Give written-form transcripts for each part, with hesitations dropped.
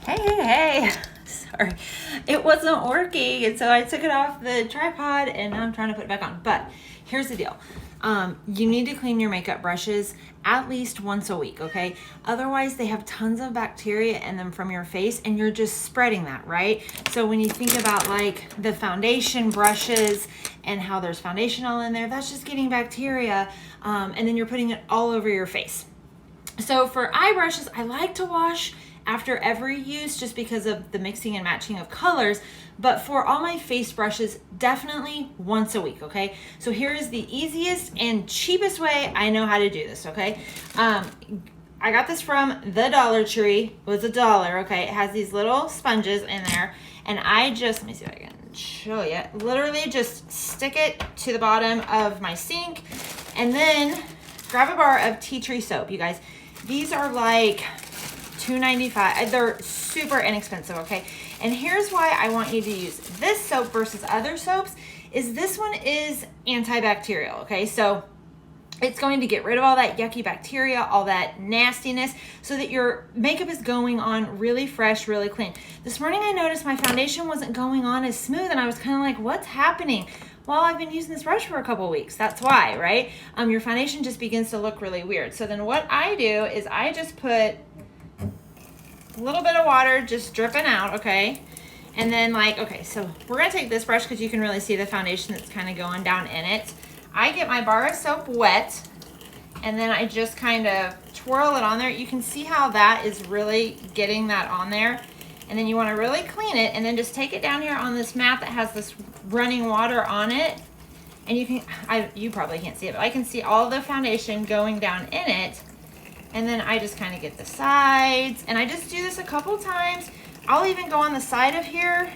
Hey. Sorry. It wasn't working, and so I took it off the tripod, and now I'm trying to put it back on. But here's the deal. You need to clean your makeup brushes at least once a week, okay? Otherwise, they have tons of bacteria in them from your face, and you're just spreading that, right? So when you think about like the foundation brushes and how there's foundation all in there, that's just getting bacteria, and then you're putting it all over your face. So for eye brushes, I like to wash after every use just because of the mixing and matching of colors. But for all my face brushes, definitely once a week, okay? So here is the easiest and cheapest way I know how to do this, okay? I got this from the Dollar Tree. It was $1, okay? It has these little sponges in there. And I just, let me see if I can show you. Literally just stick it to the bottom of my sink and then grab a bar of tea tree soap, you guys. These are like $2.95. They're super inexpensive, okay? And here's why I want you to use this soap versus other soaps is this one is antibacterial, okay? So it's going to get rid of all that yucky bacteria, all that nastiness, so that your makeup is going on really fresh, really clean. This morning I noticed my foundation wasn't going on as smooth, and I was kind of like, what's happening? Well, I've been using this brush for a couple weeks. That's why, right? Your foundation just begins to look really weird. So then what I do is I just put a little bit of water just dripping out, okay? And then okay, so we're gonna take this brush because you can really see the foundation that's kind of going down in it. I get my bar of soap wet, and then I just kind of twirl it on there. You can see how that is really getting that on there. And then you want to really clean it, and then just take it down here on this mat that has this running water on it. And you probably can't see it, but I can see all the foundation going down in it. And then I just kind of get the sides, and I just do this a couple times. I'll even go on the side of here,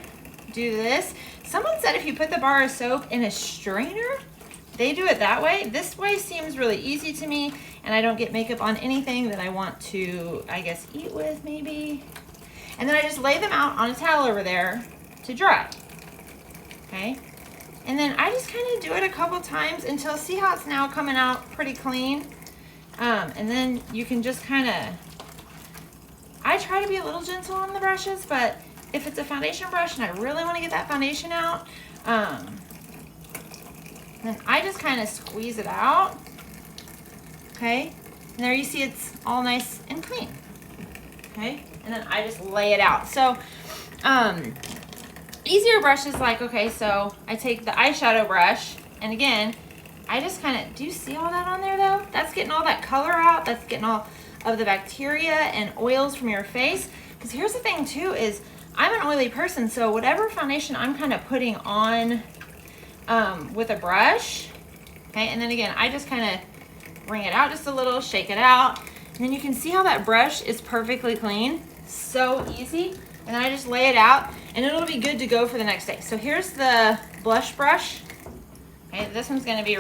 do this. Someone said if you put the bar of soap in a strainer, they do it that way. This way seems really easy to me, and I don't get makeup on anything that I want to, I guess, eat with maybe. And then I just lay them out on a towel over there to dry, okay? And then I just kind of do it a couple times until, see how it's now coming out pretty clean? And then you can just kind of, I try to be a little gentle on the brushes, but if it's a foundation brush and I really want to get that foundation out, then I just kind of squeeze it out, okay? And there you see it's all nice and clean, okay? And then I just lay it out. So, easier brushes okay, so I take the eyeshadow brush, and again, I just kind of, do you see all that on there though? That's getting all that color out. That's getting all of the bacteria and oils from your face. Because here's the thing too is, I'm an oily person, so whatever foundation I'm kind of putting on with a brush, okay, and then again, I just kind of wring it out just a little, shake it out, and then you can see how that brush is perfectly clean. So easy. And then I just lay it out, and it'll be good to go for the next day. So here's the blush brush. Okay, this one's going to be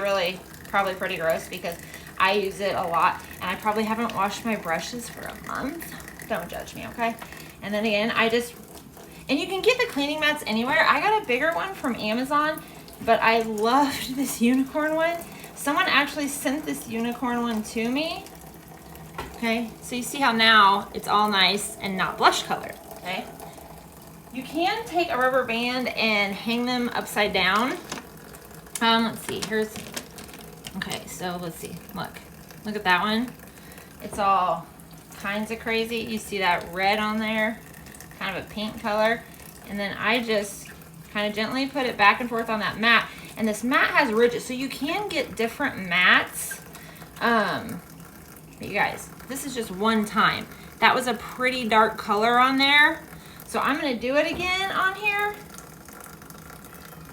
probably pretty gross because I use it a lot, and I probably haven't washed my brushes for a month. Don't judge me, okay? And then again, and you can get the cleaning mats anywhere. I got a bigger one from Amazon, but I loved this unicorn one. Someone actually sent this unicorn one to me. Okay, so you see how now it's all nice and not blush colored, okay? You can take a rubber band and hang them upside down. Let's see, okay, so let's see, look at that one. It's all kinds of crazy. You see that red on there, kind of a pink color. And then I just kind of gently put it back and forth on that mat. And this mat has ridges, so you can get different mats. But you guys, this is just one time. That was a pretty dark color on there. So I'm gonna do it again on here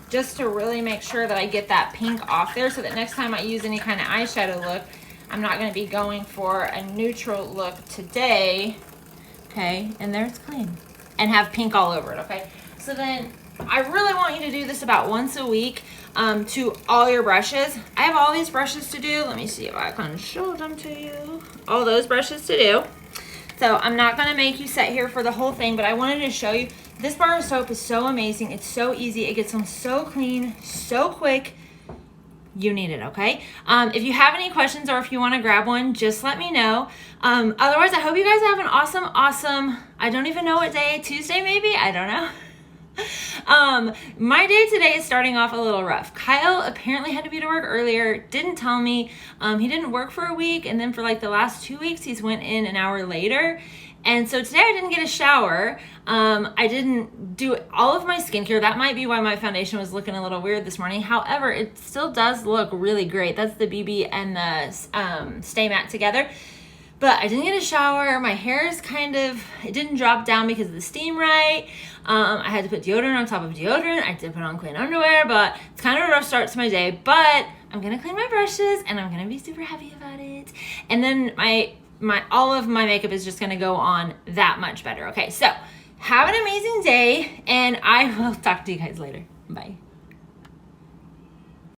just to really make sure that I get that pink off there so that next time I use any kind of eyeshadow look, I'm not gonna be going for a neutral look today, okay? And there it's clean. And have pink all over it, okay? So then I really want you to do this about once a week to all your brushes. I have all these brushes to do. Let me see if I can show them to you. All those brushes to do. So I'm not gonna make you sit here for the whole thing, but I wanted to show you. This bar of soap is so amazing. It's so easy. It gets them so clean, so quick. You need it, okay? If you have any questions or if you want to grab one, just let me know. Otherwise, I hope you guys have an awesome I don't even know what day, Tuesday maybe? I don't know. My day today is starting off a little rough. Kyle apparently had to be to work earlier, didn't tell me. He didn't work for a week, and then for like the last 2 weeks, he's went in an hour later. And so today I didn't get a shower. I didn't do all of my skincare. That might be why my foundation was looking a little weird this morning. However, it still does look really great. That's the BB and the Stay Matte together. But I didn't get a shower. My hair is it didn't drop down because of the steam right. I had to put deodorant on top of deodorant. I did put on clean underwear, but it's kind of a rough start to my day. But I'm going to clean my brushes and I'm going to be super happy about it. And then all of my makeup is just going to go on that much better. Okay, so have an amazing day and I will talk to you guys later. Bye.